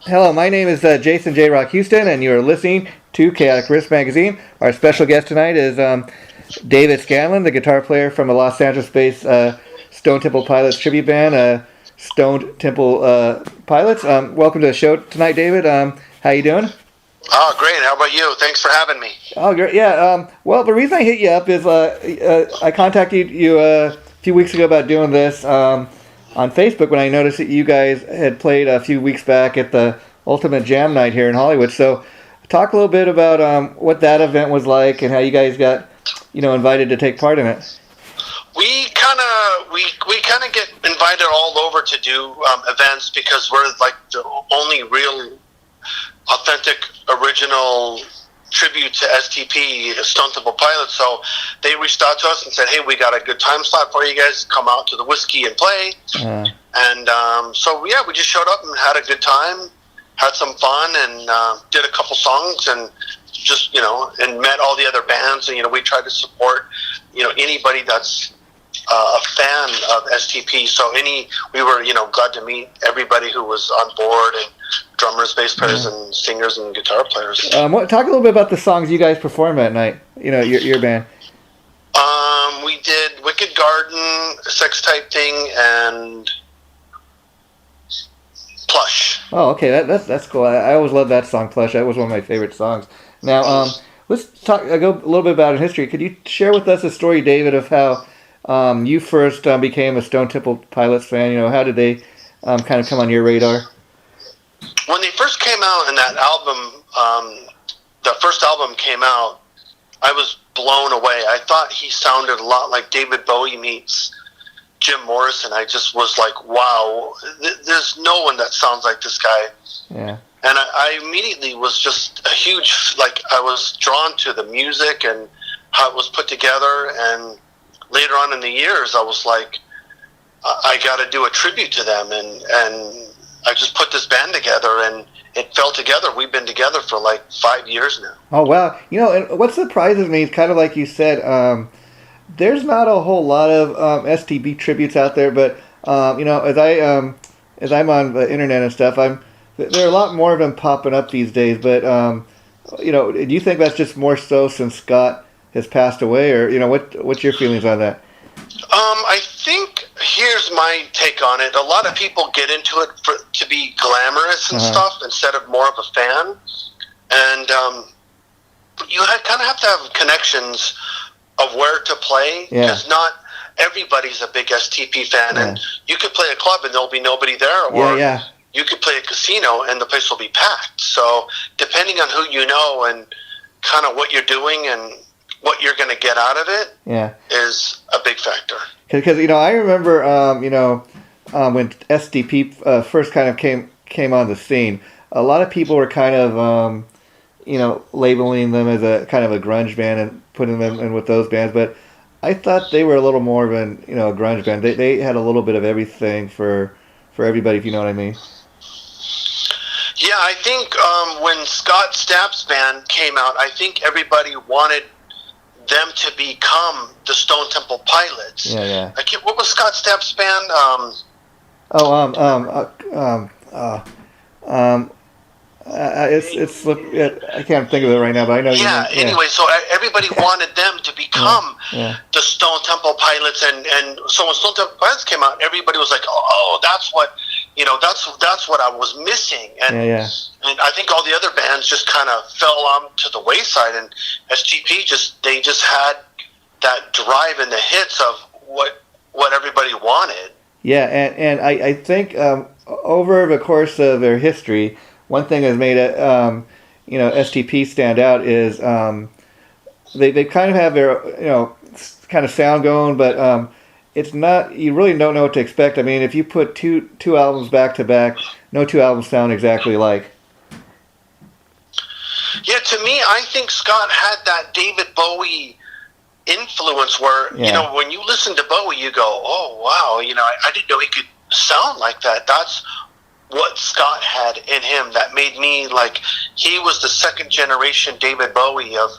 Hello, my name is Jason JROCK Houston, and you are listening to Chaotic Risk Magazine. Our special guest tonight is David Scandlyn, the guitar player from the Los Angeles-based Stone Temple Pilots tribute band, Stone Temple Pilots. Welcome to the show tonight, David. How you doing? Oh, great. How about you? Thanks for having me. Oh, great. Yeah. Well, the reason I hit you up is I contacted you a few weeks ago about doing this on Facebook when I noticed that you guys had played a few weeks back at the Ultimate Jam Night here in Hollywood. So talk a little bit about what that event was like and how you guys got, invited to take part in it. We kind of get invited all over to do events because we're like the only real authentic original tribute to STP, Stone Temple Pilots. So they reached out to us and said, hey, we got a good time slot for you guys. Come out to the Whiskey and play. And so we just showed up and had a good time, had some fun, and did a couple songs, and just, and met all the other bands. And, we tried to support, anybody that's a fan of STP. So we were, glad to meet everybody who was on board, and drummers, bass players, and singers and guitar players. Talk a little bit about the songs you guys performed that night, your band. We did Wicked Garden, Sex Type Thing, and Plush. Oh, okay, that's cool. I always loved that song, Plush. That was one of my favorite songs. Now, let's go a little bit about history. Could you share with us a story, David, of how you first became a Stone Temple Pilots fan? How did they kind of come on your radar? When they first came out and that album, the first album came out, I was blown away. I thought he sounded a lot like David Bowie meets Jim Morrison. I just was like, wow, there's no one that sounds like this guy. Yeah. And I immediately was just a huge, I was drawn to the music and how it was put together. And later on in the years, I was like, I got to do a tribute to them. And I just put this band together, and it fell together. We've been together for 5 years now. Oh, wow. And what surprises me is kind of like you said, there's not a whole lot of STP tributes out there, but, as I'm on the internet and stuff, there are a lot more of them popping up these days, but, do you think that's just more so since Scott has passed away, or, what's your feelings on that? I think here's my take on it. A lot of people get into it to be glamorous and stuff instead of more of a fan. And you kind of have to have connections of where to play, because not everybody's a big STP fan. And you could play a club and there'll be nobody there, or you could play a casino and the place will be packed. So depending on who you know and kind of what you're doing and what you're going to get out of it is a big factor. Because I remember when STP first kind of came on the scene, a lot of people were kind of labeling them as a kind of a grunge band and putting them in with those bands, but I thought they were a little more of a grunge band. They had a little bit of everything for everybody, if you know what I mean. Yeah, I think when Scott Stapp's band came out, I think everybody wanted them to become the Stone Temple Pilots. Yeah. What was Scott Stapp's band? I can't think of it right now, but I know. Anyway, so everybody wanted them to become the Stone Temple Pilots, and so when Stone Temple Pilots came out, everybody was like, "Oh, that's what that's what I was missing." And I think all the other bands just kind of fell on to the wayside, and STP just had that drive in the hits of what everybody wanted. Yeah, and I think over the course of their history, one thing that's made it, STP stand out is they kind of have their, kind of sound going, but it's not, you really don't know what to expect. I mean, if you put two albums back to back, no two albums sound exactly alike. Yeah, to me, I think Scott had that David Bowie influence where, when you listen to Bowie, you go, oh, wow, I didn't know he could sound like that. That's what Scott had in him that made me he was the second generation David Bowie of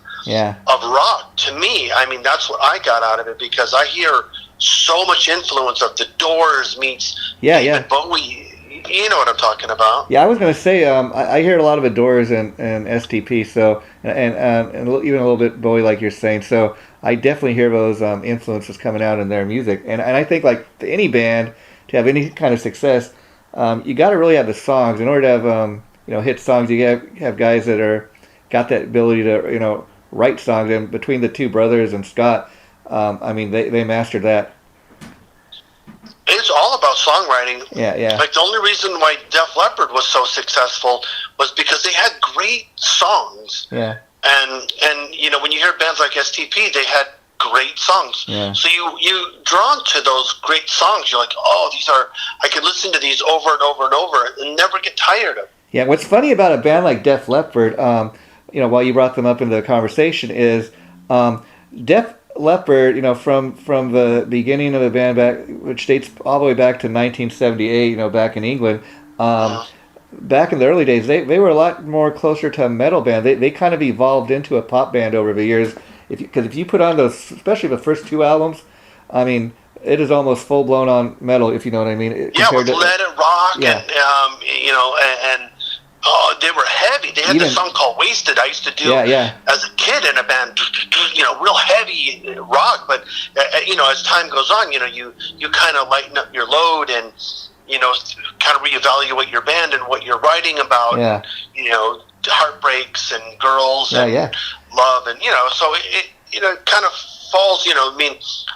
rock. To me, I mean, that's what I got out of it, because I hear so much influence of the Doors meets David Bowie You know what I'm talking about. Yeah, I was going to say, I hear a lot of Adores and STP, so and even a little bit Bowie, like you're saying. So I definitely hear those influences coming out in their music, and I think like any band to have any kind of success, you got to really have the songs. In order to have hit songs, you have guys that are got that ability to write songs. And between the two brothers and Scott, I mean they mastered that. It's all about songwriting. Yeah. Like the only reason why Def Leppard was so successful was because they had great songs. Yeah. And when you hear bands like STP, they had great songs. Yeah. So you drawn to those great songs. You're like, oh, I could listen to these over and over and over and never get tired of them. Yeah. What's funny about a band like Def Leppard, while you brought them up into the conversation, is Def Leppard, from the beginning of the band back, which dates all the way back to 1978, back in England. Back in the early days, they were a lot more closer to a metal band. They kind of evolved into a pop band over the years. Because if you put on those, especially the first two albums, I mean, it is almost full blown on metal, if you know what I mean. Yeah, with Let It Rock, yeah. and they were heavy. They had this song called Wasted I used to do as a kid in a band, real heavy rock. But, as time goes on, you kind of lighten up your load and, kind of reevaluate your band and what you're writing about. Yeah. Heartbreaks and girls and love. And, so it kind of falls,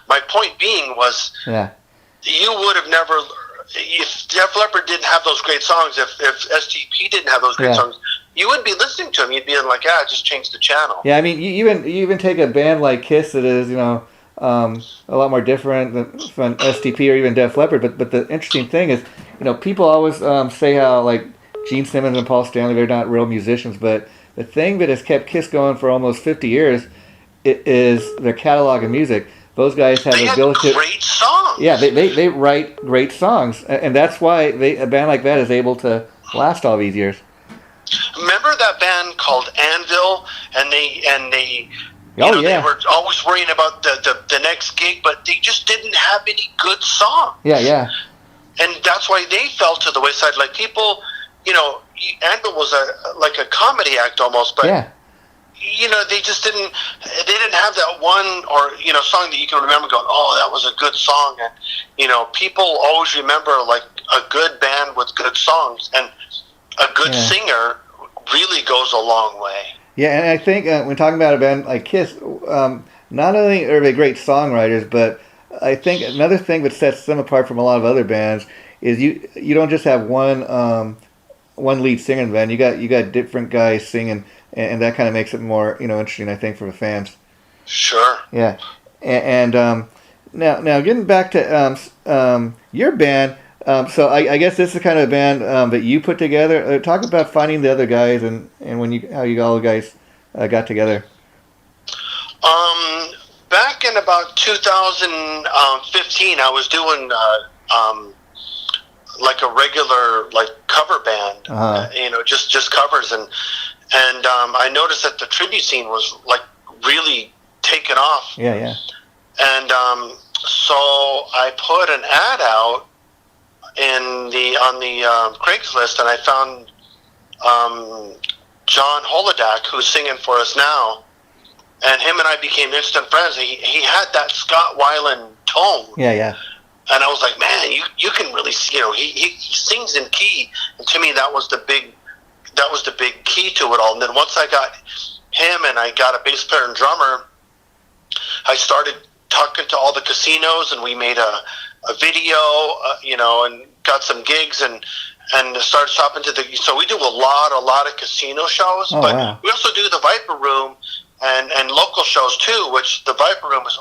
my point being was you would have never... If Def Leppard didn't have those great songs, if STP didn't have those great songs, you wouldn't be listening to them. You'd be like, just change the channel. Yeah, I mean, you even take a band like Kiss that is, a lot more different than STP or even Def Leppard. But the interesting thing is, people always say how like Gene Simmons and Paul Stanley, they're not real musicians, but the thing that has kept Kiss going for almost 50 years is their catalog of music. Those guys have the ability to great songs. Yeah, they write great songs, and that's why a band like that is able to last all these years. Remember that band called Anvil, and they were always worrying about the next gig, but they just didn't have any good songs. Yeah. And that's why they fell to the wayside. Like people, Anvil was like a comedy act almost, but they just didn't have that one song that you can remember going, oh, that was a good song. And people always remember like a good band with good songs, and a good singer really goes a long way. Yeah, and I think when talking about a band like Kiss, not only are they great songwriters, but I think another thing that sets them apart from a lot of other bands is you don't just have one lead singer in the band. You got different guys singing, and that kind of makes it more interesting, I think, for the fans. Sure. Yeah, and now getting back to your band. So I guess this is kind of a band that you put together. Talk about finding the other guys and how you all guys got together. Back in about 2015, I was doing like a regular cover band, just covers, and I noticed that the tribute scene was really taken off. Yeah. And so I put an ad out on the Craigslist, and I found John Holodak, who's singing for us now, and him and I became instant friends. He had that Scott Weiland tone. Yeah. And I was like, man, you can really see, he sings in key, and to me that was the big key to it all. And then once I got him and I got a bass player and drummer, I started talking to all the casinos, and we made a video, and got some gigs and started shopping so we do a lot of casino shows, but we also do the Viper Room and local shows too, which the Viper Room is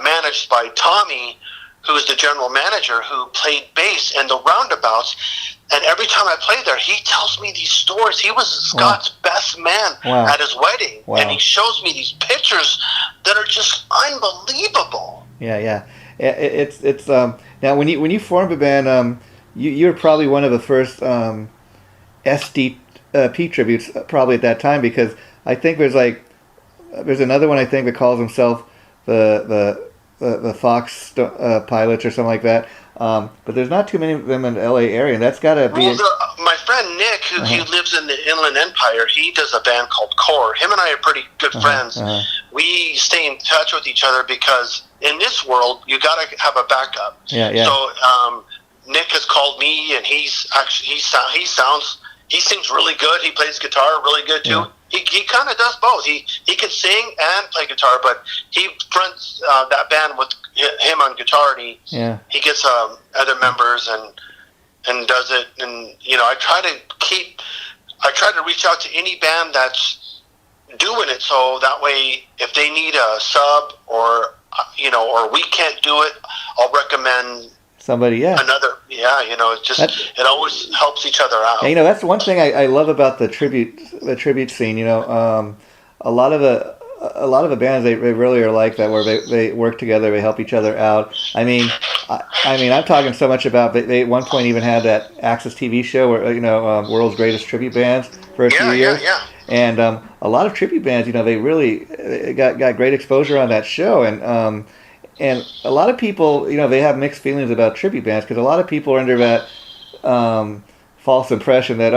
managed by Tommy, who is the general manager, who played bass in the Roundabouts. And every time I play there, he tells me these stories. He was Scott's best man at his wedding, and he shows me these pictures that are just unbelievable. Yeah. It's now when you formed a band, you were probably one of the first STP tributes probably at that time, because I think there's another one I think that calls himself the the Fox pilots or something like that. But there's not too many of them in the LA area, and that's got to be. My friend Nick, who he lives in the Inland Empire, he does a band called Core. Him and I are pretty good friends. We stay in touch with each other because in this world, you got to have a backup. Yeah, yeah. So Nick has called me, and he sings really good. He plays guitar really good too. Yeah. He kind of does both. He can sing and play guitar, but he fronts that band with him on guitar, and he gets other members and does it. And I try to reach out to any band that's doing it, so that way if they need a sub or we can't do it, I'll recommend somebody, another, it always helps each other out. Yeah, that's one thing I love about the tribute scene. A lot of the bands they really are like that, where they work together, they help each other out. I mean, I'm talking so much about they at one point even had that Access TV show where World's Greatest Tribute Bands for a few years. And a lot of tribute bands, they really got great exposure on that show, and a lot of people, they have mixed feelings about tribute bands because a lot of people are under that false impression that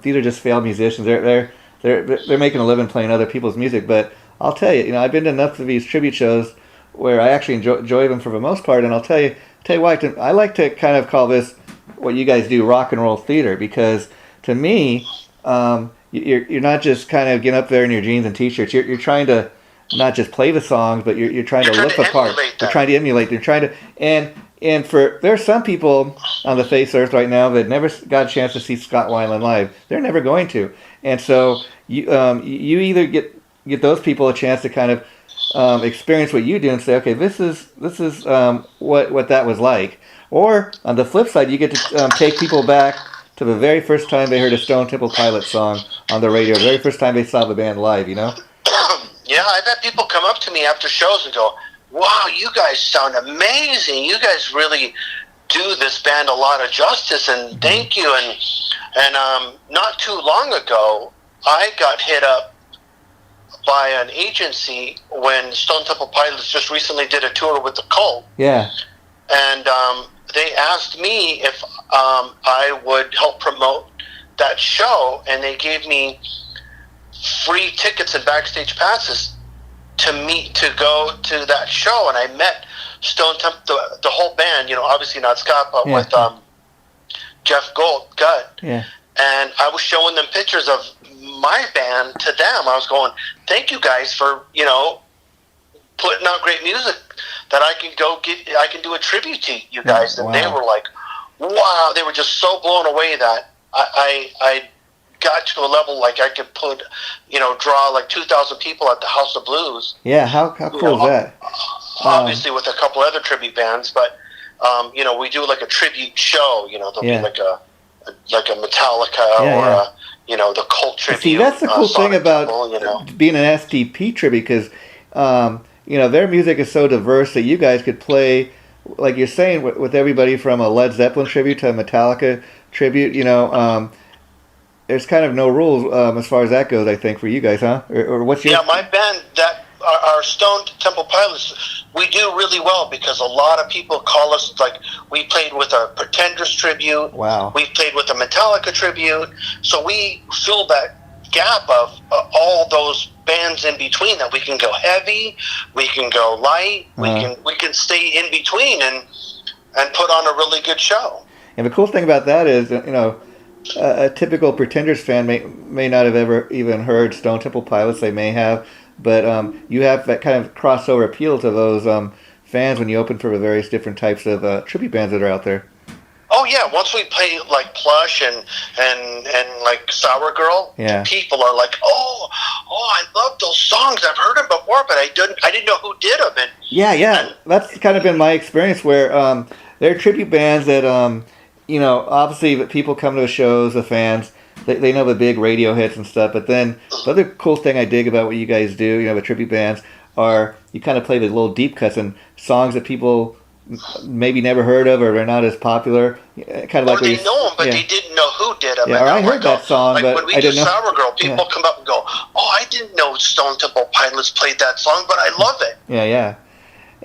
these are just failed musicians. They're making a living playing other people's music. But I'll tell you, I've been to enough of these tribute shows where I actually enjoy them for the most part. And I'll tell you why. I like to kind of call this what you guys do, rock and roll theater, because to me, you're not just kind of getting up there in your jeans and t-shirts. You're trying to not just play the songs, but you're trying to look the part. You're trying to emulate. You're trying to there are some people on the face of earth right now that never got a chance to see Scott Weiland live. They're never going to, and so you either get those people a chance to kind of experience what you do and say, okay, this is what that was like, or on the flip side, you get to take people back to the very first time they heard a Stone Temple Pilots song on the radio, the very first time they saw the band live, Yeah, I've had people come up to me after shows and go, wow, you guys sound amazing. You guys really do this band a lot of justice, and thank you. And not too long ago, I got hit up by an agency when Stone Temple Pilots just recently did a tour with the Cult. Yeah. And they asked me if I would help promote that show, and they gave me free tickets and backstage passes to go to that show. And I met Stone Temple, the whole band, obviously not Scott, but with Jeff Gutt. Yeah. And I was showing them pictures of my band to them. I was going, thank you guys for, putting out great music that I can do a tribute to you guys. And they were like, wow, they were just so blown away that I got to a level like I could draw like 2,000 people at the House of Blues. Yeah, how cool is that? Obviously with a couple other tribute bands, but we do like a tribute show. There'll be like a Metallica or the Cult tribute. See, that's the cool thing about being an STP tribute, because their music is so diverse that you guys could play, like you're saying, with everybody from a Led Zeppelin tribute to a Metallica tribute. There's kind of no rules as far as that goes, I think, for you guys, huh? Or what's your... Yeah, my band, our Stone Temple Pilots, we do really well because a lot of people call us, like, we played with a Pretenders tribute. Wow. We played with a Metallica tribute. So we fill that gap of all those bands in between, that we can go heavy, we can go light, we can stay in between and put on a really good show. And the cool thing about that is, a typical Pretenders fan may not have ever even heard Stone Temple Pilots. They may have, but you have that kind of crossover appeal to those fans when you open for the various different types of tribute bands that are out there. Oh yeah, once we play like Plush and like Sour Girl, people are like, oh, I love those songs. I've heard them before, but I didn't know who did them. And that's kind of been my experience, where there are tribute bands that obviously people come to the shows, the fans, they know the big radio hits and stuff, but then the other cool thing I dig about what you guys do, the tribute bands, are you kind of play the little deep cuts and songs that people maybe never heard of, or they're not as popular. Kind of like they know them, but they didn't know who did them. Yeah, or I heard that song, but when we I do didn't know. Sour Girl, people come up and go, oh, I didn't know Stone Temple Pilots played that song, but I love it. Yeah.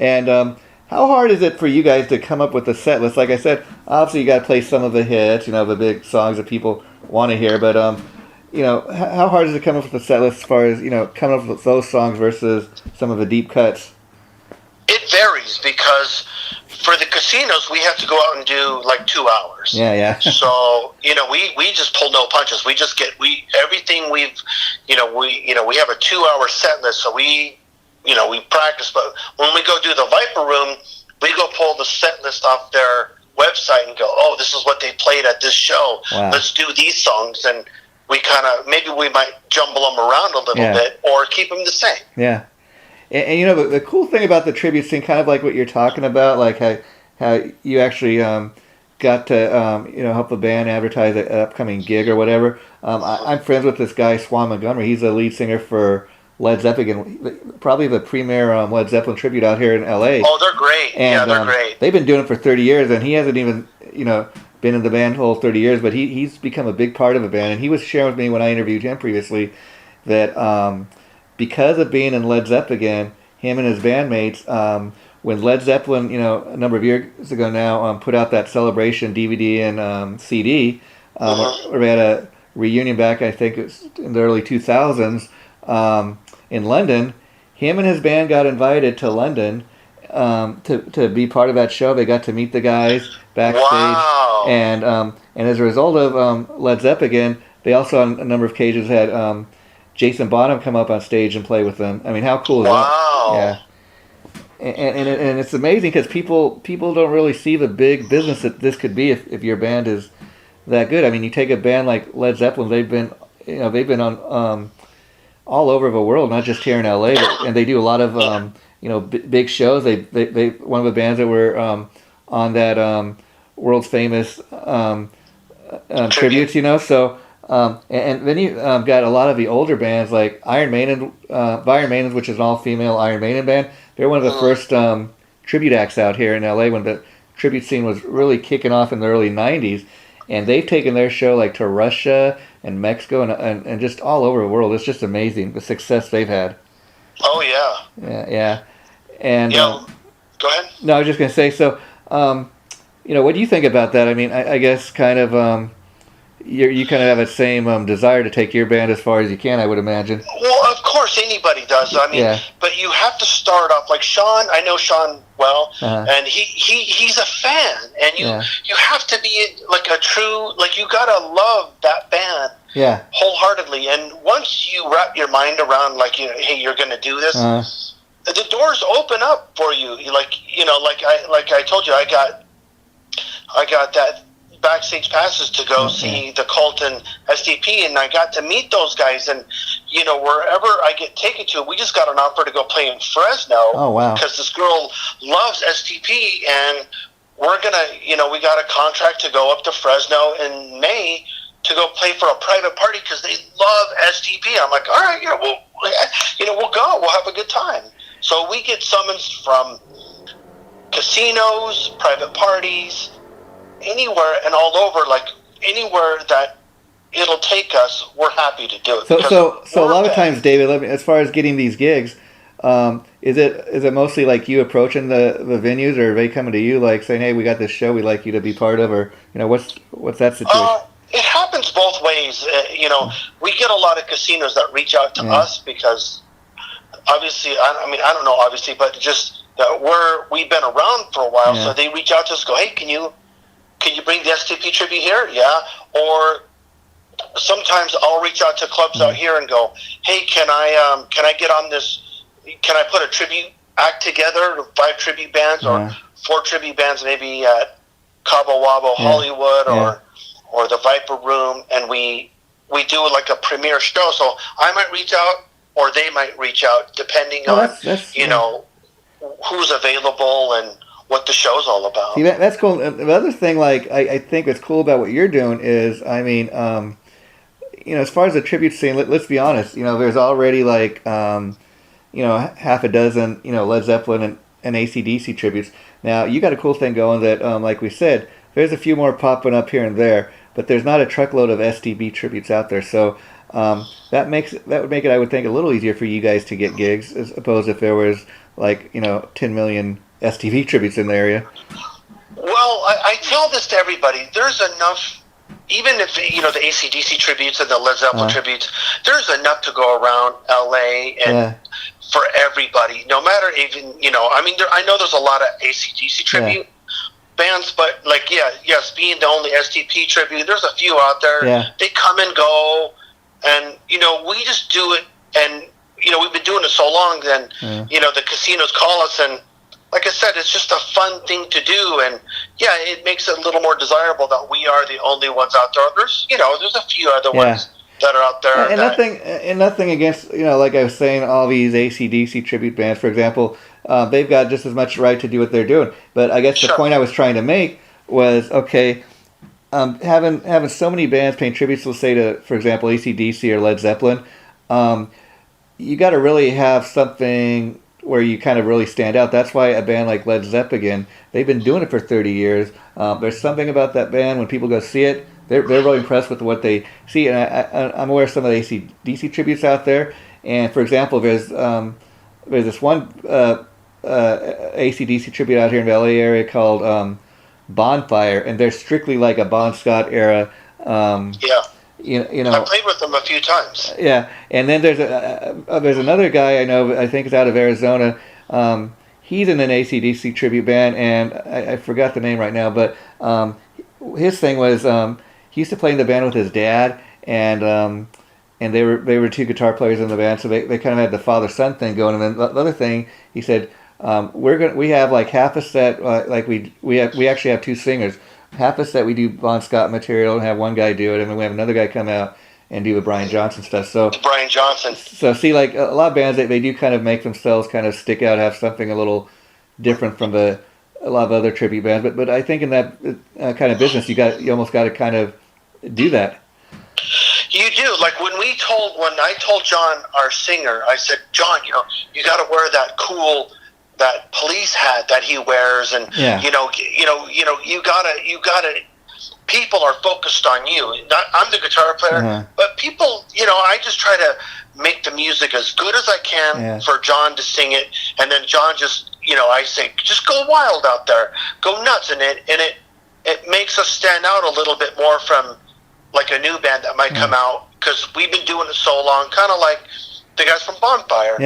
And how hard is it for you guys to come up with a set list? Like I said, obviously you got to play some of the hits, the big songs that people want to hear. But how hard is it to come up with a set list as far as coming up with those songs versus some of the deep cuts? It varies because for the casinos we have to go out and do like 2 hours. Yeah. So we just pull no punches. We just everything we have a 2 hour set list. So we practice. But when we go do the Viper Room, we go pull the set list off their website and go, oh, this is what they played at this show. Wow. Let's do these songs, and we maybe we might jumble them around a little bit or keep them the same. Yeah. And the cool thing about the tribute scene, kind of like what you're talking about, like how you actually got to help a band advertise an upcoming gig or whatever. I'm friends with this guy, Swan Montgomery. He's the lead singer for Led Zeppelin, probably the premier Led Zeppelin tribute out here in L.A. Oh, they're great. And, they're great. They've been doing it for 30 years, and he hasn't even been in the band whole 30 years, but he's become a big part of the band. And he was sharing with me when I interviewed him previously that because of being in Led Zeppelin, him and his bandmates, when Led Zeppelin, a number of years ago now, put out that Celebration DVD and CD, we had a reunion back, I think it was in the early 2000s, in London. Him and his band got invited to London to be part of that show. They got to meet the guys backstage. Wow. And as a result of Led Zeppelin, they also on a number of occasions had Jason Bonham come up on stage and play with them. I mean, how cool is that? Yeah. And it's amazing because people don't really see the big business that this could be if your band is that good. I mean, you take a band like Led Zeppelin, they've been on all over the world, not just here in LA, and they do a lot of big shows. They one of the bands that were on that world's famous tributes, so. And then you got a lot of the older bands like Iron Maiden, which is an all-female Iron Maiden band. They're one of the first tribute acts out here in LA when the tribute scene was really kicking off in the early 90s. And they've taken their show like to Russia and Mexico and just all over the world. It's just amazing the success they've had. Oh, yeah. Yeah. And go ahead. No, I was just going to say, so, what do you think about that? I mean, I guess kind of... You kind of have that same desire to take your band as far as you can, I would imagine. Well, of course, anybody does. I mean, but you have to start off like Sean. I know Sean well, and he's a fan, and you have to be like a true, like you gotta love that band, wholeheartedly. And once you wrap your mind around, like hey, you're gonna do this, the doors open up for you. Like I told you, I got that backstage passes to go see the Cult and STP, and I got to meet those guys, and wherever I get taken to, we just got an offer to go play in Fresno. Oh, wow. Because this girl loves STP, and we're gonna we got a contract to go up to Fresno in May to go play for a private party because they love STP. I'm like, all right, we'll go, we'll have a good time. So we get summons from casinos, private parties, anywhere and all over, like anywhere that it'll take us, we're happy to do it. So a lot of times, David, as far as getting these gigs, is it mostly like you approaching the venues, or are they coming to you like saying, hey, we got this show we'd like you to be part of, or what's that situation? It happens both ways. We get a lot of casinos that reach out to us because obviously, I don't know obviously, but just that we've been around for a while, so they reach out to us, go, hey, can you bring the STP tribute here? Yeah. Or sometimes I'll reach out to clubs out here and go, hey, can I get on this? Can I put a tribute act together, 5 tribute bands or 4 tribute bands, maybe at Cabo Wabo, Hollywood, or the Viper Room, and we do like a premiere show. So I might reach out, or they might reach out, depending on who's available and what the show's all about. See, that's cool. The other thing, like, I think what's cool about what you're doing is, I mean, as far as the tribute scene, let's be honest, there's already like, half a dozen, Led Zeppelin and AC/DC tributes. Now, you got a cool thing going that, like we said, there's a few more popping up here and there, but there's not a truckload of STB tributes out there. So that would make it, I would think, a little easier for you guys to get gigs, as opposed if there was like 10 million STP tributes in the area. Well, I tell this to everybody. There's enough, even if, the AC/DC tributes and the Led Zeppelin tributes, there's enough to go around LA and for everybody. No matter even, I know there's a lot of AC/DC tribute bands, but yes, being the only STP tribute, there's a few out there. Yeah. They come and go, and, we just do it, and, we've been doing it so long, then, the casinos call us, and like I said, it's just a fun thing to do, and it makes it a little more desirable that we are the only ones out there. There's a few other ones that are out there. And nothing against like I was saying, all these AC/DC tribute bands, for example, they've got just as much right to do what they're doing. But I guess the point I was trying to make was having so many bands paying tributes, let's say to, for example, AC/DC or Led Zeppelin. You got to really have something where you kind of really stand out. That's why a band like Led Zeppelin, they've been doing it for 30 years. There's something about that band, when people go see it, they're really impressed with what they see. And I'm aware of some of the AC/DC tributes out there. And for example, there's this one AC/DC tribute out here in the LA area called Bonfire, and they're strictly like a Bon Scott era. I played with them a few times. Yeah, and then there's another guy I know. I think is out of Arizona. He's in an AC/DC tribute band, and I forgot the name right now. But his thing was he used to play in the band with his dad, and they were two guitar players in the band, so they kind of had the father-son thing going. And then the other thing, he said, we have like half a set, like we actually have two singers. Half a set we do Bon Scott material and have one guy do it, and then we have another guy come out and do the Brian Johnson stuff. So Brian Johnson. So see, like a lot of bands, they do kind of make themselves kind of stick out, have something a little different from a lot of other tribute bands. But I think in that kind of business, you almost got to kind of do that. You do. Like when I told John, our singer, I said, John, you got to wear that police hat that he wears, and you gotta. People are focused on you. I'm the guitar player, but people, I just try to make the music as good as I can for John to sing it, and then John just, I say, just go wild out there, go nuts, and it makes us stand out a little bit more from like a new band that might come out, because we've been doing it so long, kind of like the guys from Bonfire.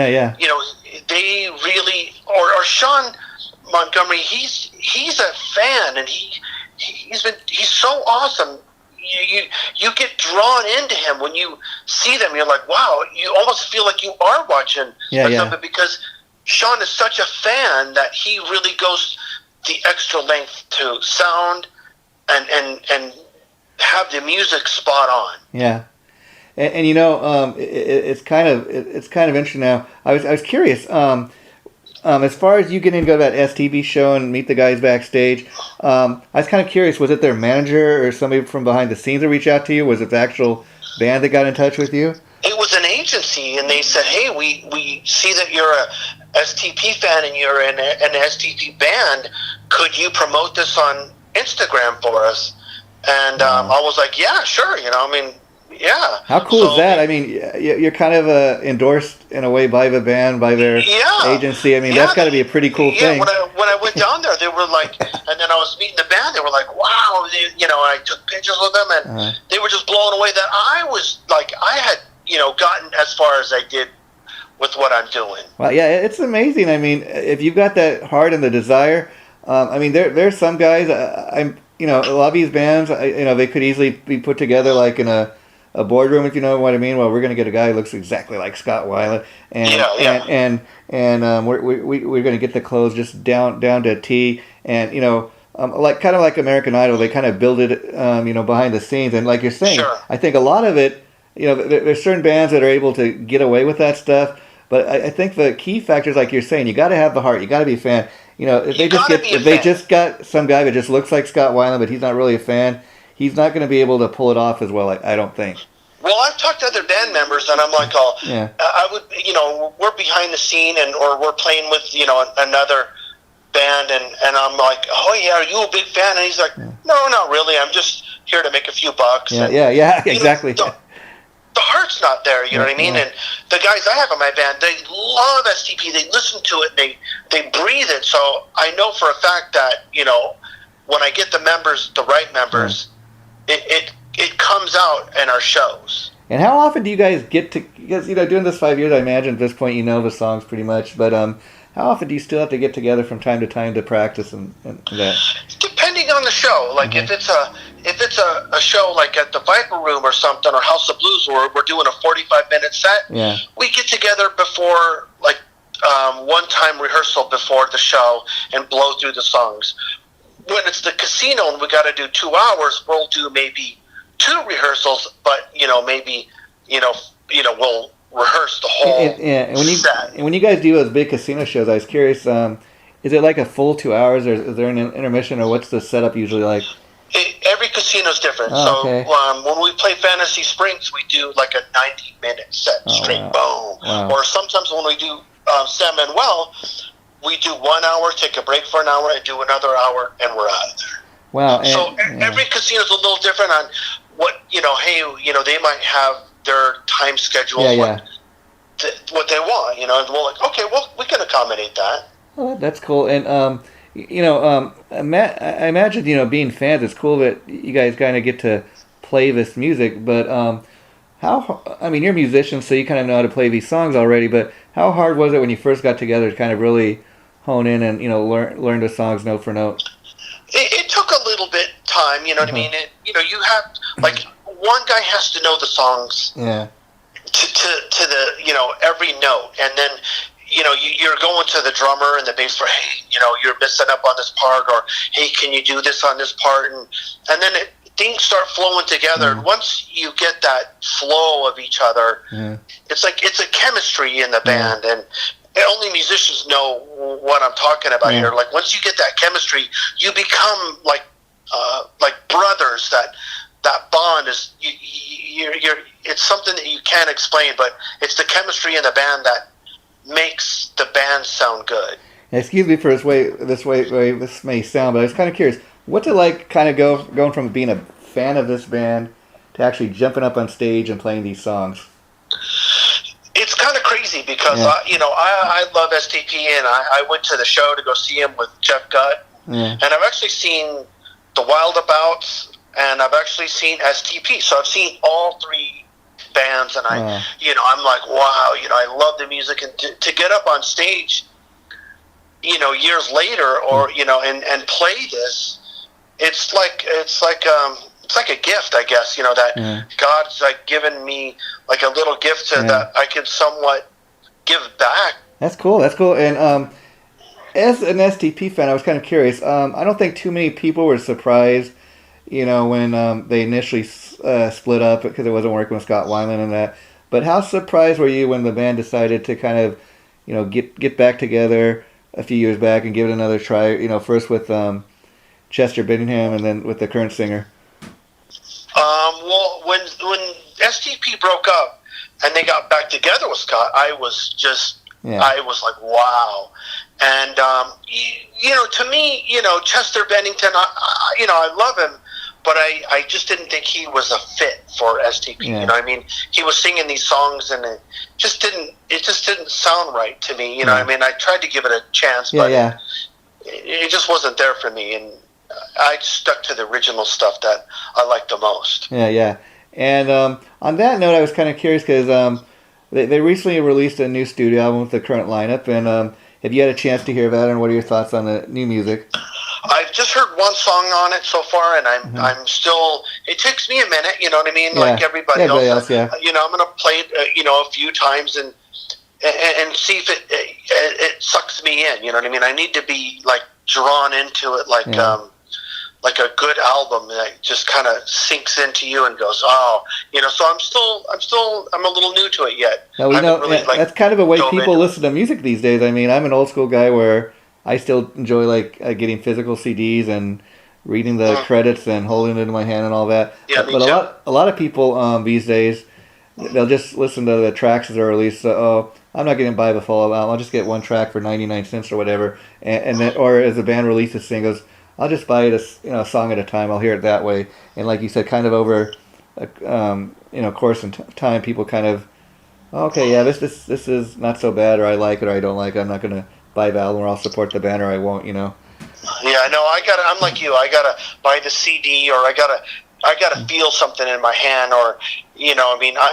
They really, or Sean Montgomery, he's a fan, and he's so awesome. You get drawn into him when you see them. You're like, wow, you almost feel like you are watching something, because Sean is such a fan that he really goes the extra length to sound and have the music spot on. Yeah. And it's kind of interesting now. I was curious. As far as you getting to go to that STB show and meet the guys backstage, I was kind of curious. Was it their manager or somebody from behind the scenes that reached out to you? Was it the actual band that got in touch with you? It was an agency, and they said, "Hey, we see that you're a STP fan and you're in an STP band. Could you promote this on Instagram for us?" And I was like, "Yeah, sure." Yeah. How cool is that? I mean, you're kind of endorsed in a way by the band, by their agency. I mean, that's got to be a pretty cool thing. When I went down there, they were like, and then I was meeting the band. They were like, "Wow!" I took pictures with them, and they were just blown away that I was like, I had gotten as far as I did with what I'm doing. Well, yeah, it's amazing. I mean, if you've got that heart and the desire, I mean, there's some guys. A lot of these bands, they could easily be put together like in a boardroom, if you know what I mean. Well, we're going to get a guy who looks exactly like Scott Weiland, and we're going to get the clothes just down to a T, and kind of like American Idol, they kind of build it, behind the scenes, and like you're saying, I think a lot of it, there's certain bands that are able to get away with that stuff, but I think the key factors, like you're saying, you got to have the heart, you got to be a fan. If they just got some guy that just looks like Scott Weiland, but he's not really a fan, he's not going to be able to pull it off as well, I don't think. Well, I've talked to other band members, and I'm like, I would, we're behind the scene, or we're playing with, another band, and I'm like, oh yeah, are you a big fan? And he's like, no, not really. I'm just here to make a few bucks. Yeah, exactly. the heart's not there, you know what I mean? And the guys I have in my band, they love STP. They listen to it. They breathe it. So I know for a fact that, you know, when I get the members, the right members, it comes out in our shows. And how often do you guys get to, because, you know, doing this 5 years, I imagine at this point you know the songs pretty much, but how often do you still have to get together from time to time to practice and that? Depending on the show. Like if it's a show like at the Viper Room or something, or House of Blues, where we're doing a 45-minute set, we get together before, like, one-time rehearsal before the show and blow through the songs. When it's the casino and we got to do 2 hours, we'll do maybe 2 rehearsals, but, you know, maybe, you know, we'll rehearse the whole set. And when you guys do those big casino shows, I was curious, is it like a full 2 hours, or is there an intermission, or what's the setup usually like? Every casino's different. When we play Fantasy Springs, we do like a 90-minute set, straight boom. Wow. Or sometimes when we do San Manuel, we do 1 hour, take a break for an hour, and do another hour, and we're out of there. Wow. So every casino's a little different on what, you know, hey, you know, they might have their time schedule, what they want, you know, and we're like, okay, well, we can accommodate that. Oh, that's cool. And, you know, I imagine, you know, being fans, it's cool that you guys kind of get to play this music, but I mean, you're musicians, so you kind of know how to play these songs already, but how hard was it when you first got together to kind of really hone in and, you know, learn the songs note for note? It took a little bit time, you know what I mean? You know, you have, like, one guy has to know the songs to the, you know, every note, and then, you know, you're going to the drummer and the bass for, hey, you know, you're messing up on this part, or, hey, can you do this on this part? And then things start flowing together. And once you get that flow of each other, it's like, it's a chemistry in the band, and only musicians know what I'm talking about here. Like, once you get that chemistry, you become like brothers. That bond is you're it's something that you can't explain, but it's the chemistry in the band that makes the band sound good. And excuse me for this way this may sound, but I was kind of curious. What's it like, kind of going from being a fan of this band to actually jumping up on stage and playing these songs? It's kind of crazy because, you know, I love STP, and I went to the show to go see him with Jeff Gutt. And I've actually seen the Wildabouts, and I've actually seen STP. So I've seen all 3 bands, and you know, I'm like, wow, you know, I love the music. And to get up on stage, you know, years later, or, you know, and play this, it's like a gift, I guess, you know, that God's like given me like a little gift that I can somewhat give back. That's cool. And as an STP fan, I was kind of curious. I don't think too many people were surprised, you know, when they initially split up because it wasn't working with Scott Weiland and that. But how surprised were you when the band decided to kind of, you know, get back together a few years back and give it another try? You know, first with Chester Bennington and then with the current singer. Well, when STP broke up and they got back together with Scott, I was like, wow. And, you know, to me, you know, Chester Bennington, you know, I love him, but I just didn't think he was a fit for STP. You know what I mean? He was singing these songs, and it just didn't sound right to me. You know what I mean? I tried to give it a chance, but it just wasn't there for me. And I stuck to the original stuff that I liked the most. Yeah. And on that note, I was kind of curious because they recently released a new studio album with the current lineup. And have you had a chance to hear that? And what are your thoughts on the new music? I've just heard one song on it so far, and I'm still. It takes me a minute, you know what I mean? Like everybody else. You know, I'm gonna play it, you know, a few times and see if it sucks me in. You know what I mean? I need to be like drawn into it, like a good album that just kind of sinks into you and goes, oh, you know. So I'm a little new to it yet. Now we know that's kind of a way people listen to music these days. I mean, I'm an old school guy where I still enjoy like getting physical CDs and reading the credits and holding it in my hand and all that. Yeah, but a lot of people these days, they'll just listen to the tracks as they're released. So, I'm not going to buy the full album. I'll just get one track for 99 cents or whatever. And then, or as a band releases singles, I'll just buy it a song at a time. I'll hear it that way. And like you said, kind of over course in time, people kind of, okay, yeah, this is not so bad, or I like it, or I don't like it. I'm not gonna buy the album, or I'll support the band, or I won't. Yeah, no, I'm like you. I gotta buy the CD, or I gotta feel something in my hand, or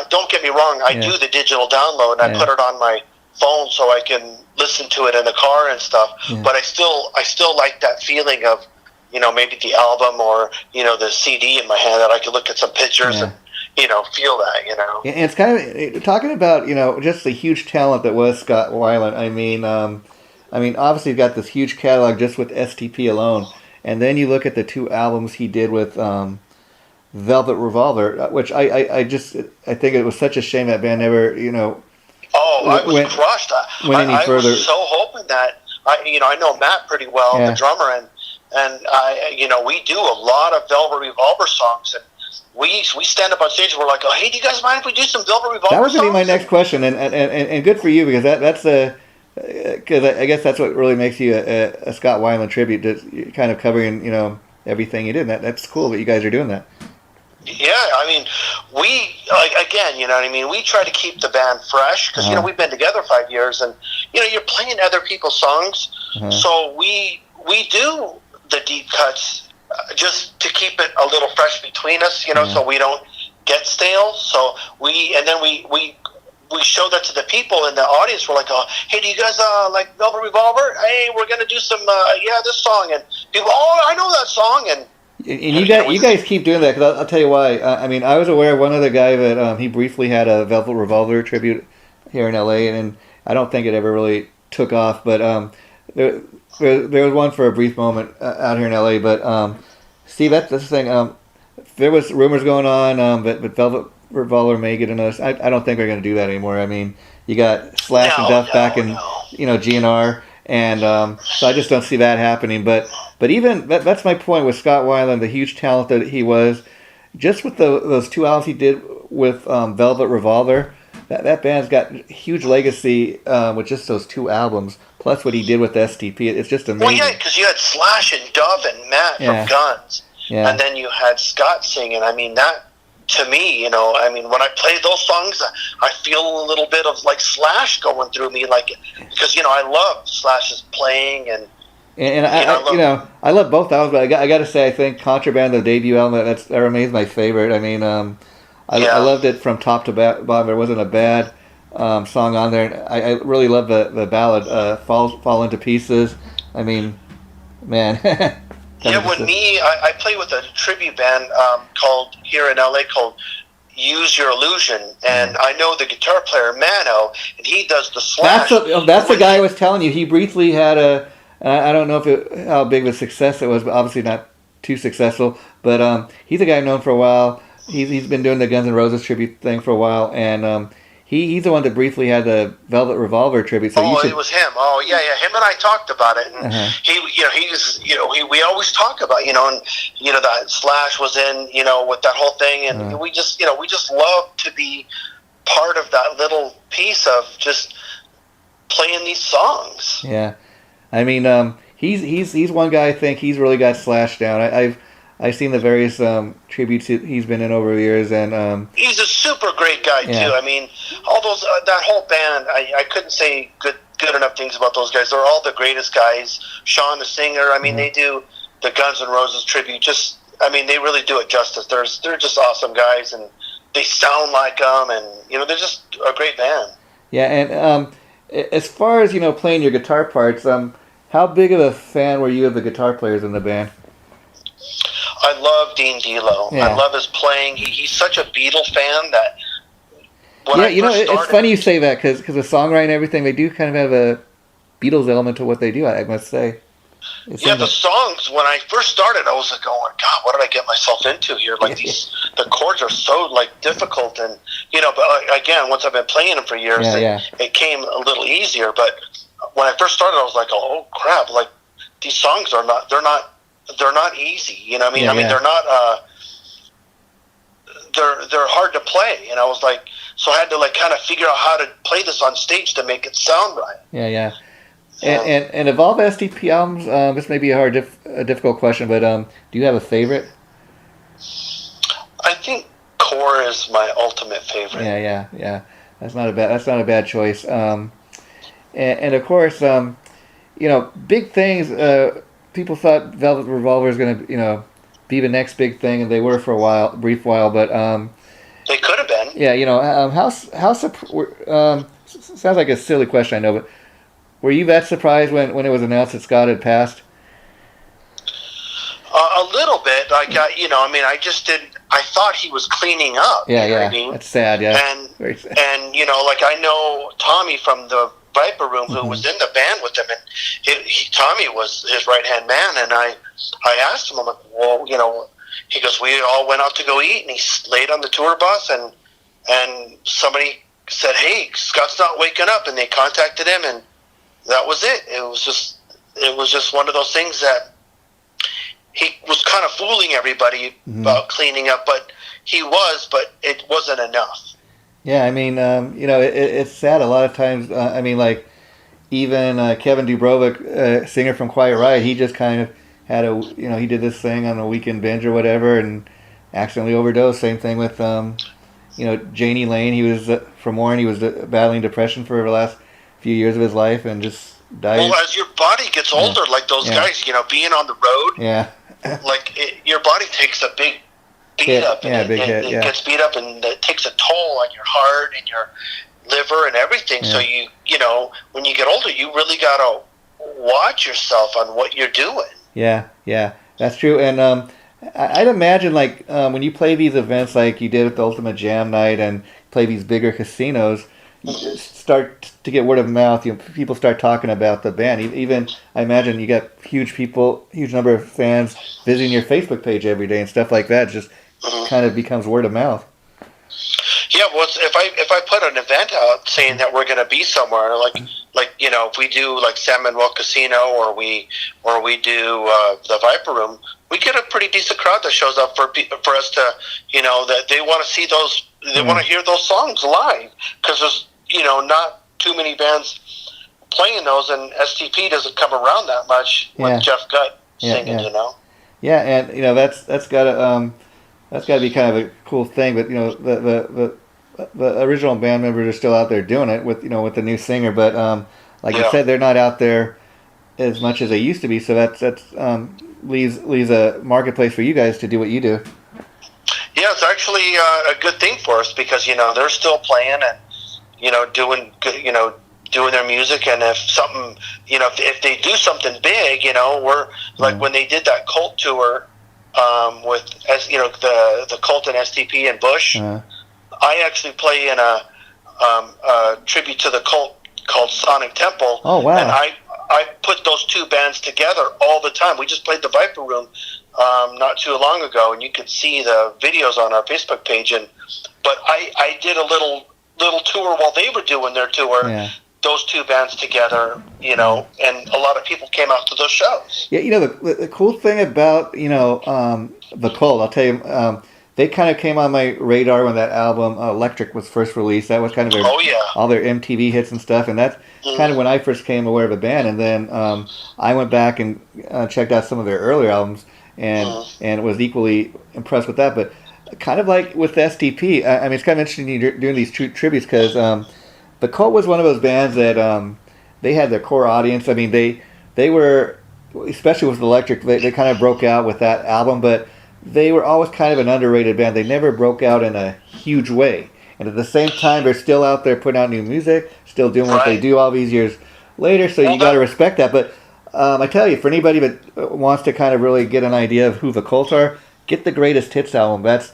don't get me wrong. I do the digital download, and I put it on my phone so I can listen to it in the car and stuff. Yeah. But I still like that feeling of maybe the album or the CD in my hand, that I could look at some pictures and feel that. And it's kind of talking about just the huge talent that was Scott Weiland. I mean, obviously, he's got this huge catalog just with STP alone. And then you look at the 2 albums he did with Velvet Revolver, which I think it was such a shame that band never, I was crushed. I further. was so hoping that, I know Matt pretty well, the drummer, and we do a lot of Velvet Revolver songs, and we stand up on stage and we're like, oh, hey, do you guys mind if we do some Velvet Revolver songs? That was going to be my next question, and good for you, because that's because I guess that's what really makes you a Scott Weiland tribute, just kind of covering everything you did. And that's cool that you guys are doing that. Yeah, I mean, we again, we try to keep the band fresh, because we've been together 5 years, and you're playing other people's songs, so we do the deep cuts just to keep it a little fresh between us, so we don't get stale. So we show that to the people in the audience. We're like, oh, hey, do you guys like Velvet Revolver? Hey, we're gonna do some this song, and people, oh, I know that song, and you guys keep doing that, because I'll tell you why. I was aware of one other guy that he briefly had a Velvet Revolver tribute here in LA, and I don't think it ever really took off, but there was one for a brief moment out here in LA. But Steve, that's the thing. There was rumors going on, but Velvet Revolver may get another. I don't think they're going to do that anymore. I mean, you got Slash and Duff back in GNR, and so I just don't see that happening. But even that's my point with Scott Weiland, the huge talent that he was, just with those 2 albums he did with Velvet Revolver. That band's got huge legacy with just those 2 albums, plus what he did with STP. It's just amazing. Well, yeah, because you had Slash and Dove and Matt from Guns, and then you had Scott singing. I mean, that, to me, when I play those songs, I feel a little bit of like Slash going through me, because I love Slash's playing, and I love both albums, but I got to say, I think Contraband, the debut album, that remains my favorite. I loved it from top to bottom. There wasn't a bad song on there. I really love the ballad, Fall Into Pieces. I mean, man. I play with a tribute band called here in LA called Use Your Illusion, and I know the guitar player Mano, and he does the Slash. That's the guy I was telling you. He briefly had I don't know how big of a success it was, but obviously not too successful. But he's a guy I've known for a while. He's been doing the Guns N' Roses tribute thing for a while, and he's the one that briefly had the Velvet Revolver tribute. So it was him. Oh, yeah, him and I talked about it, and we always talk about, and that Slash was in, with that whole thing, and we just love to be part of that little piece of just playing these songs. Yeah, I mean, he's one guy I think he's really got Slash down. I've seen the various tributes he's been in over the years, and he's a super great guy too. I mean, all those that whole band, I couldn't say good enough things about those guys. They're all the greatest guys. Sean, the singer, I mean, they do the Guns N' Roses tribute. They really do it justice. They're just awesome guys, and they sound like them, and they're just a great band. Yeah, and as far as playing your guitar parts, how big of a fan were you of the guitar players in the band? I love Dean D'Lo. Yeah. I love his playing. He's such a Beatle fan that it's funny you say that, because the songwriting and everything, they do kind of have a Beatles element to what they do, I must say. The songs, when I first started, I was like, oh my God, what did I get myself into here? The chords are so difficult, and but again, once I've been playing them for years, it came a little easier. But when I first started, I was like, oh crap, these songs they're not easy. They're not. They're hard to play, and I was like, so I had to kind of figure out how to play this on stage to make it sound right. Yeah. And of all the STP albums, this may be a difficult question, but do you have a favorite? I think Core is my ultimate favorite. Yeah. That's not a bad choice. And of course, big things. People thought Velvet Revolver was going to, be the next big thing, and they were for a brief while. But they could have been. Yeah, sounds like a silly question, I know, but were you that surprised when it was announced that Scott had passed? A little bit. I just didn't. I thought he was cleaning up. Yeah. What I mean? That's sad. Yeah. Very sad. And I know Tommy from the Viper Room, who was in the band with him, and Tommy was his right hand man. And I asked him, I'm like, well, he goes, we all went out to go eat, and he laid on the tour bus, and somebody said, hey, Scott's not waking up, and they contacted him, and that was it. It was just one of those things that he was kind of fooling everybody about cleaning up, but it wasn't enough. Yeah, I mean, it's sad a lot of times. Even Kevin Dubrovic, singer from Quiet Riot, he just kind of had he did this thing on a weekend binge or whatever and accidentally overdosed. Same thing with, Janie Lane. He was from Warren. He was battling depression for the last few years of his life and just died. Well, as your body gets older, like those guys, being on the road, your body takes a big beat up, and it gets beat up, and it takes a toll on your heart and your liver and everything. So when you get older, you really gotta watch yourself on what you're doing. Yeah, that's true. And I'd imagine when you play these events like you did at the Ultimate Jam Night and play these bigger casinos, you start to get word of mouth. People start talking about the band. Even I imagine you got huge number of fans visiting your Facebook page every day and stuff like that. Just kind of becomes word of mouth. Yeah, well, if I put an event out saying that we're going to be somewhere, if we do like San Manuel Casino or we do the Viper Room, we get a pretty decent crowd that shows up for us to, that they want to see those, they want to hear those songs live, because there's not too many bands playing those, and STP doesn't come around that much with Jeff Gutt singing. Yeah, and that's got to be kind of a cool thing. But the original band members are still out there doing it with the new singer. But you said, they're not out there as much as they used to be. So that's leaves a marketplace for you guys to do what you do. Yeah, it's actually a good thing for us, because they're still playing and doing good, doing their music. And if something, if they do something big, we're like when they did that Cult tour. With the Cult and STP and Bush, I actually play in a tribute to the Cult called Sonic Temple. Oh wow! And I put those two bands together all the time. We just played the Viper Room not too long ago, and you could see the videos on our Facebook page. But I did a little tour while they were doing their tour. Yeah. Those two bands together, and a lot of people came out to those shows. Yeah, the cool thing about, the Cult, I'll tell you, they kind of came on my radar when that album, Electric, was first released. That was kind of all their MTV hits and stuff, and that's kind of when I first came aware of the band. And then I went back and checked out some of their earlier albums, and was equally impressed with that. But kind of like with STP, it's kind of interesting you're doing these tributes, because the Cult was one of those bands that they had their core audience. I mean, they were, especially with Electric, they kind of broke out with that album, but they were always kind of an underrated band. They never broke out in a huge way. And at the same time, they're still out there putting out new music, still doing what they do all these years later, so you got to respect that. But I tell you, for anybody that wants to kind of really get an idea of who the Cult are, get the Greatest Hits album. That's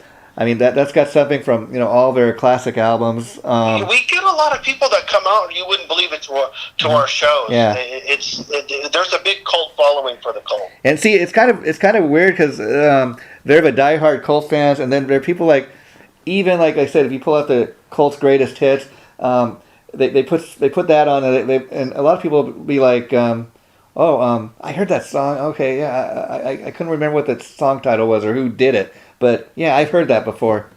got something from all their classic albums. We get a lot of people that come out, you wouldn't believe it, to our shows. Yeah, there's a big Cult following for the Cult. And see, it's kind of weird, because they're the diehard Cult fans, and then there are people even like I said, if you pull out the Cult's Greatest Hits, they put that on, and a lot of people will be like, I heard that song. Okay, yeah, I couldn't remember what the song title was or who did it. But yeah, I've heard that before.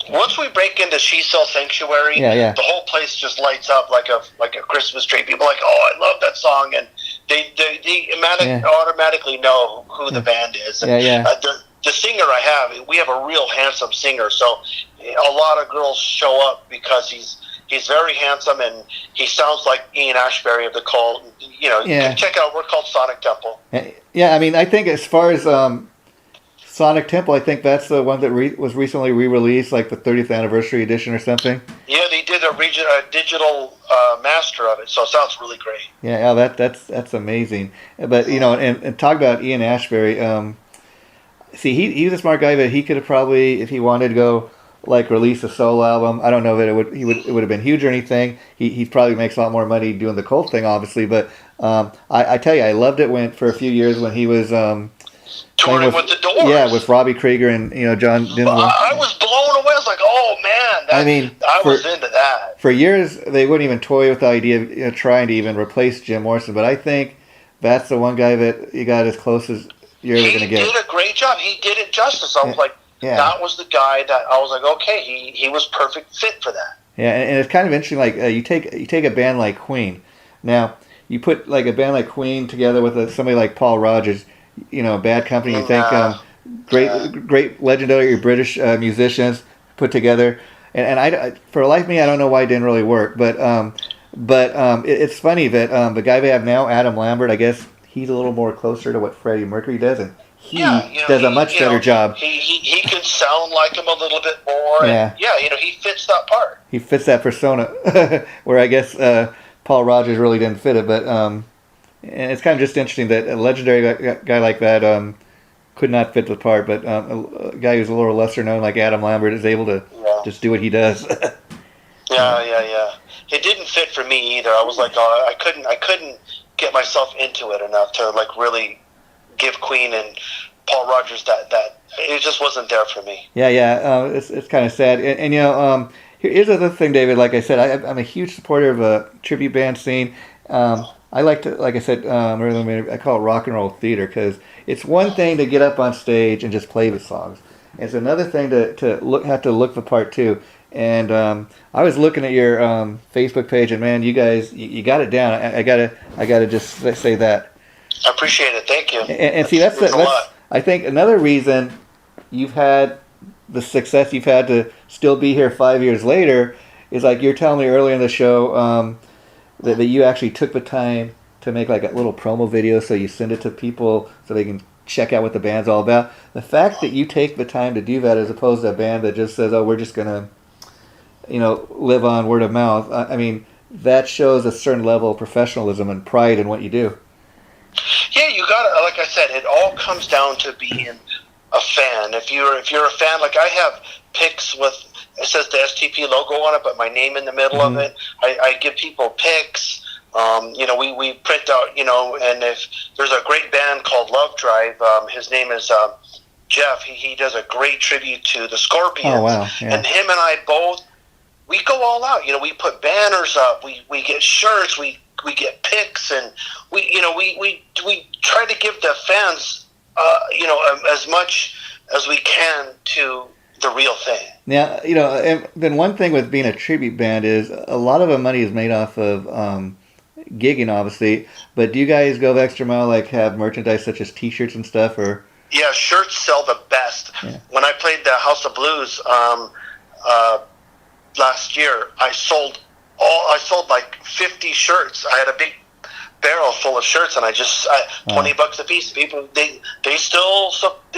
Once we break into She Sells Sanctuary, the whole place just lights up like a Christmas tree. People are like, oh, I love that song, and they automatically know who the band is. And, the singer we have a real handsome singer. So a lot of girls show up because he's very handsome and he sounds like Ian Ashbury of the Cult. You know, you can check out. We're called Sonic Temple. Yeah, I mean, I think as far as Sonic Temple, I think that's the one that was recently re-released, like the 30th anniversary edition or something. Yeah, they did a digital master of it, so it sounds really great. Yeah, that's amazing. But you know, and talk about Ian Ashbury. See, he was a smart guy, but he could have probably, if he wanted to go like release a solo album. I don't know that it would have been huge or anything. He probably makes a lot more money doing the Cult thing, obviously. But I tell you, I loved it for a few years when he was touring with the Doors. Yeah, with Robbie Krieger and John Dinsmore. I was blown away. I was like, oh man, I was into that. For years, they wouldn't even toy with the idea of trying to even replace Jim Morrison. But I think that's the one guy that you got as close as you're ever going to get. He did a great job. He did it justice. I was like, that was the guy that I was like, okay, he was perfect fit for that. Yeah, and it's kind of interesting. Like you take a band like Queen. Now you put like a band like Queen together with somebody like Paul Rodgers. Bad Company. You think great legendary British musicians put together, and I for life of me I don't know why it didn't really work. But it's funny that the guy we have now, Adam Lambert, I guess he's a little more closer to what Freddie Mercury does, and he does a much better job. He can sound like him a little bit more. And, he fits that part. He fits that persona, where I guess Paul Rodgers really didn't fit it, but. And it's kind of just interesting that a legendary guy like that could not fit the part, but a guy who's a little lesser known like Adam Lambert is able to just do what he does. Yeah. It didn't fit for me either. I was like, I couldn't get myself into it enough to like really give Queen and Paul Rodgers that it just wasn't there for me. Yeah. It's kind of sad, and here's the other thing, David. Like I said, I'm a huge supporter of a tribute band scene. I like to, like I said earlier, I call it rock and roll theater because it's one thing to get up on stage and just play the songs. It's another thing to have to look the part too. And I was looking at your Facebook page, and man, you guys, you got it down. I gotta just say that. I appreciate it. Thank you. And see, that's I think another reason you've had the success you've had to still be here 5 years later is like you're telling me earlier in the show. That you actually took the time to make like a little promo video so you send it to people so they can check out what the band's all about. The fact that you take the time to do that as opposed to a band that just says, oh, we're just going to, live on word of mouth. I mean, that shows a certain level of professionalism and pride in what you do. Yeah, you got to, like I said, it all comes down to being a fan. If you're a fan, like I have pics with, it says the STP logo on it, but my name in the middle of it. I give people pics. We print out, and if there's a great band called Love Drive, his name is Jeff. He does a great tribute to the Scorpions. Oh, wow. Yeah. And him and I both, we go all out. We put banners up. We get shirts. We get pics, and we try to give the fans, as much as we can to the real thing. Now, and then one thing with being a tribute band is a lot of the money is made off of gigging, obviously. But do you guys go the extra mile, like have merchandise such as T-shirts and stuff, or? Yeah, shirts sell the best. Yeah. When I played the House of Blues last year, I sold like 50 shirts. I had a big barrel full of shirts, and $20 a piece. People they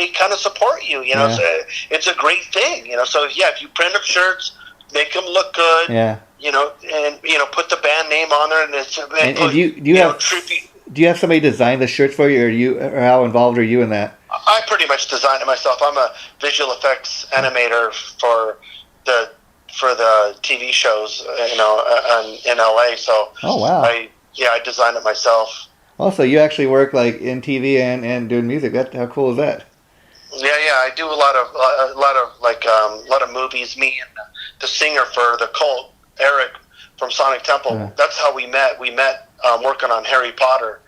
kind of support you, So it's a great thing, So if you print up shirts, make them look good, and put the band name on there, and do you have somebody design the shirts for you, or how involved are you in that? I pretty much design it myself. I'm a visual effects animator for the TV shows, in LA. So oh wow. I designed it myself. Also, you actually work like in TV and doing music. How cool is that? Yeah. I do a lot of movies. Me and the singer for the Cult, Eric from Sonic Temple. Yeah. That's how we met. We met working on Harry Potter,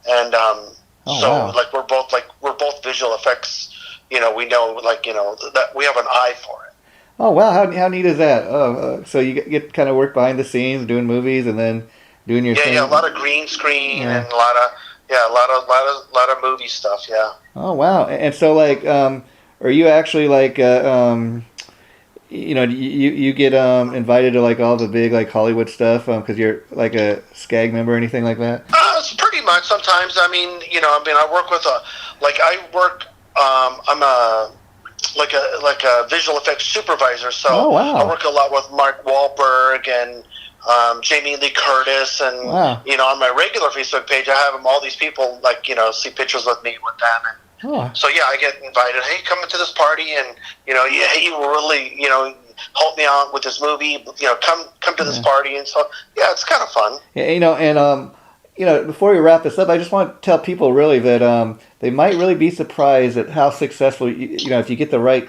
and wow. like we're both visual effects. We know that we have an eye for it. Oh wow! How neat is that? So you get kind of work behind the scenes, doing movies, and then doing your thing. Yeah, a lot of green screen and a lot of movie stuff. Yeah. Oh wow! And so like, are you actually like, you get invited to like all the big like Hollywood stuff because you're like a SCAG member or anything like that? It's pretty much. Sometimes, I mean, I work with I'm a like a visual effects supervisor, so Oh, wow. I work a lot with Mark Wahlberg and Jamie Lee Curtis, and Wow. on my regular Facebook page, I have all these people see pictures with me with them, and Oh. so yeah, I get invited. Hey, come into this party, and you really help me out with this movie. Come to this party, and so yeah, it's kind of fun. Yeah, before we wrap this up, I just want to tell people really that they might really be surprised at how successful if you get the right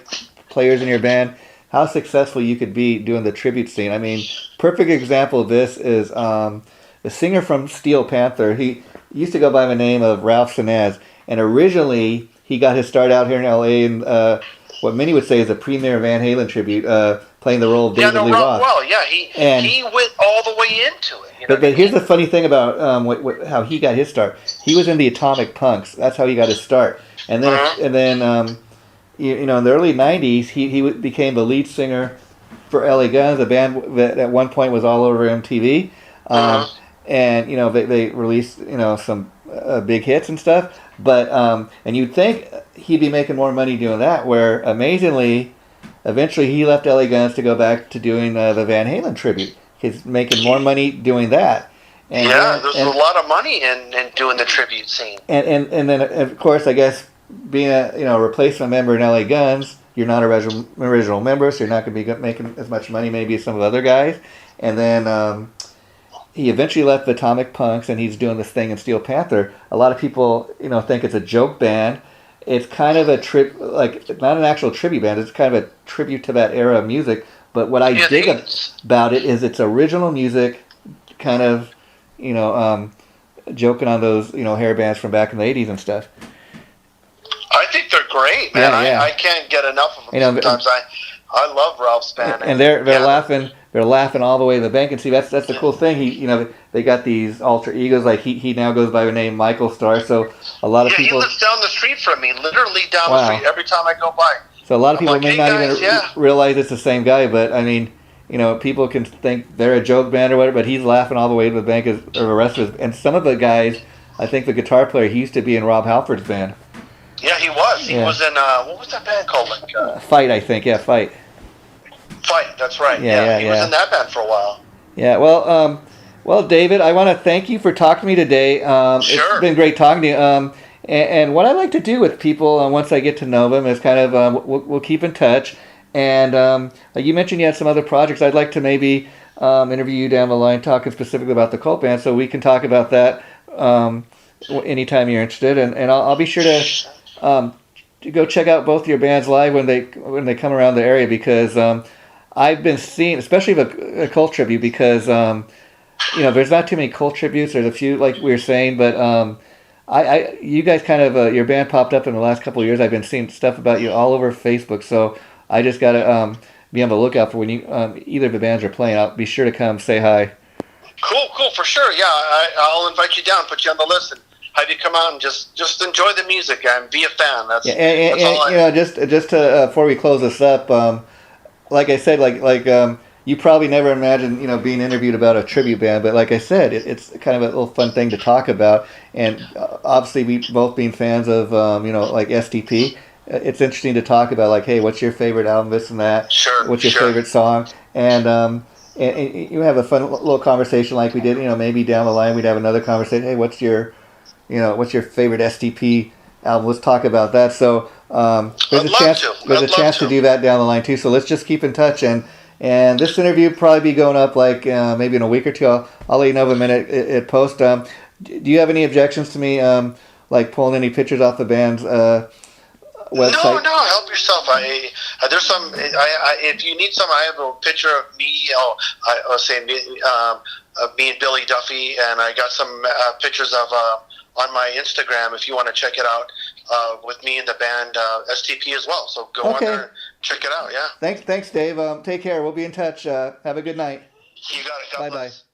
players in your band, how successful you could be doing the tribute scene. I mean, perfect example of this is the singer from Steel Panther. He used to go by the name of Ralph Sanaz. And originally, he got his start out here in L.A. in what many would say is a premier Van Halen tribute, playing the role of David Lee Roth. Well, yeah, he went all the way into it. But here's the funny thing about how he got his start. He was in the Atomic Punks. That's how he got his start. And then in the early '90s, he became the lead singer for L.A. Guns, a band that at one point was all over MTV. And they released some big hits and stuff. But and you'd think he'd be making more money doing that, where amazingly, eventually he left LA Guns to go back to doing the Van Halen tribute. He's making more money doing that. And there's a lot of money in doing the tribute scene. And then of course, I guess being a replacement member in LA Guns, you're not an original member, so you're not going to be making as much money maybe as some of the other guys. And then he eventually left the Atomic Punks, and he's doing this thing in Steel Panther. A lot of people, think it's a joke band. It's kind of a not an actual tribute band. It's kind of a tribute to that era of music. But what I dig about it is its original music, kind of, joking on those, hair bands from back in the '80s and stuff. I think they're great, man. Yeah. I can't get enough of them. Sometimes I love Ralph's band, and they're laughing. They're laughing all the way to the bank, and see that's the cool thing. They got these alter egos. Like he now goes by the name Michael Starr. So a lot of people. He lives down the street from me, literally down the street. Every time I go by. So a lot of people may not even realize it's the same guy, but I mean, people can think they're a joke band or whatever, but he's laughing all the way to the bank or the rest of his. And some of the guys, I think the guitar player, he used to be in Rob Halford's band. Yeah, he was. He was in what was that band called? Fight, I think. Yeah, Fight. Fight. That's right. Yeah, he was in that band for a while. Yeah. Well, David, I want to thank you for talking to me today. Sure. It's been great talking to you. And what I like to do with people once I get to know them is kind of we'll keep in touch. And you mentioned you had some other projects. I'd like to maybe interview you down the line, talking specifically about the Cult Band, so we can talk about that anytime you're interested. And I'll be sure to go check out both your bands live when they come around the area, because I've been seeing, especially a Cult tribute, because there's not too many Cult tributes. There's a few, like we were saying, but you guys kind of your band popped up in the last couple of years. I've been seeing stuff about you all over Facebook, so I just gotta be on the lookout for when you either of the bands are playing. I'll be sure to come say hi. Cool, for sure. Yeah, I'll invite you down, put you on the list, and have you come out and just enjoy the music and be a fan. That's all. Just to before we close this up, like I said, like you probably never imagined being interviewed about a tribute band, but like I said, it's kind of a little fun thing to talk about. And obviously, we both being fans of like STP. It's interesting to talk about, like, hey, what's your favorite album, this and that? Sure. What's your favorite song? And you have a fun little conversation like we did. Maybe down the line we'd have another conversation. Hey, what's your favorite STP album? Let's talk about that. So there's a chance to do that down the line too. So let's just keep in touch. And this interview will probably be going up like maybe in a week or two. I'll let you know the minute it posts. Do you have any objections to me like pulling any pictures off the band's website? No, help yourself. There's some. If you need some, I have a picture of me. I'll say me and Billy Duffy, and I got some pictures of on my Instagram. If you want to check it out, with me and the band STP as well. So go on there and check it out. Yeah. Thanks, Dave. Take care. We'll be in touch. Have a good night. You got it. God bless. Bye.